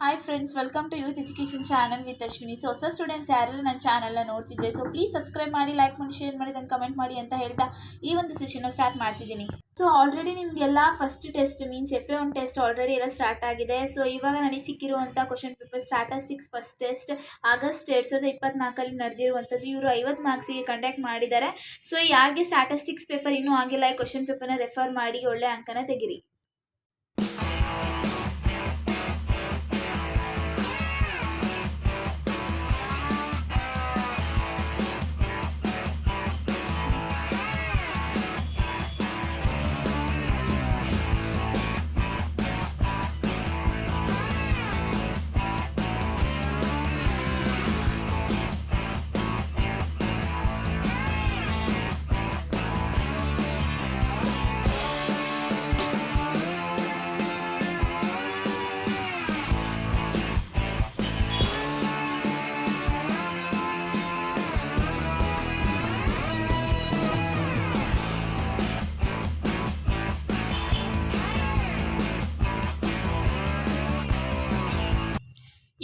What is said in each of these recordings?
Hi friends, welcome to youth education channel with Ashwini. So ಹೊಸ students ಯಾರು ನನ್ನ ಚಾನಲ್ನ ನೋಡ್ತಿದ್ರೆ ಸೊ ಪ್ಲೀಸ್ ಸಬ್ಸ್ಕ್ರೈಬ್ ಮಾಡಿ, ಲೈಕ್ ಮಾಡಿ, ಶೇರ್ ಮಾಡಿ, ದೆನ್ ಕಮೆಂಟ್ ಮಾಡಿ ಅಂತ ಹೇಳ್ತಾ ಈ ಒಂದು ಸೆಷನ್ನ ಸ್ಟಾರ್ಟ್ ಮಾಡ್ತಿದ್ದೀನಿ. ಸೊ ಆಲ್ರೆಡಿ ನಿಮಗೆಲ್ಲ first test means FA1 test already ಎಲ್ಲ ಸ್ಟಾರ್ಟ್ ಆಗಿದೆ. ಸೊ ಇವಾಗ ನನಗೆ ಸಿಕ್ಕಿರುವಂಥ question paper statistics first test August 2024 ನಡೆದಿರುವಂಥದ್ದು. ಇವರು 50 ಮಾರ್ಕ್ಸಿಗೆ ಕಂಡಕ್ಟ್ ಮಾಡಿದ್ದಾರೆ. ಸೊ ಯಾರಿಗೆ ಸ್ಟಾಟಿಸ್ಟಿಕ್ಸ್ ಪೇಪರ್ ಇನ್ನೂ ಆಗಿಲ್ಲ, ಈ ಕ್ವಶನ್ ಪೇಪರ್ನ ರೆಫರ್ ಮಾಡಿ ಒಳ್ಳೆ ಅಂಕನ ತೆಗಿರಿ.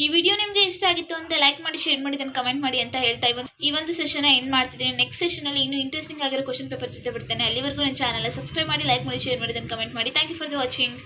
ಈ ವಿಡಿಯೋ ನಿಮಗೆ ಇಷ್ಟ ಆಗಿತ್ತು ಅಂದರೆ ಲೈಕ್ ಮಾಡಿ, ಶೇರ್ ಮಾಡಿ, ದೆನ್ ಕಮೆಂಟ್ ಮಾಡಿ ಅಂತ ಹೇಳ್ತಾ ಈ ಒಂದು ಸೆಷನ್ ಎಂಡ್ ಮಾಡ್ತಿದ್ದೀನಿ. ನೆಕ್ಸ್ಟ್ ಸೆಷನಲ್ಲಿ ಇನ್ನೂ ಇಂಟ್ರೆಸ್ಟಿಂಗ್ ಆಗಿರೋ ಕ್ವಶನ್ ಪೇಪರ್ ಜೊತೆ ಬಿಡ್ತೇನೆ. ಅಲ್ಲಿವರೆಗೂ ನನ್ನ ಚಾನಲ್ ಸಬ್ಸ್ಕ್ರೈಬ್ ಮಾಡಿ, ಲೈಕ್ ಮಾಡಿ, ಶೇರ್ ಮಾಡಿ, ದೆನ್ ಕಮೆಂಟ್ ಮಾಡಿ. Thank you for the watching.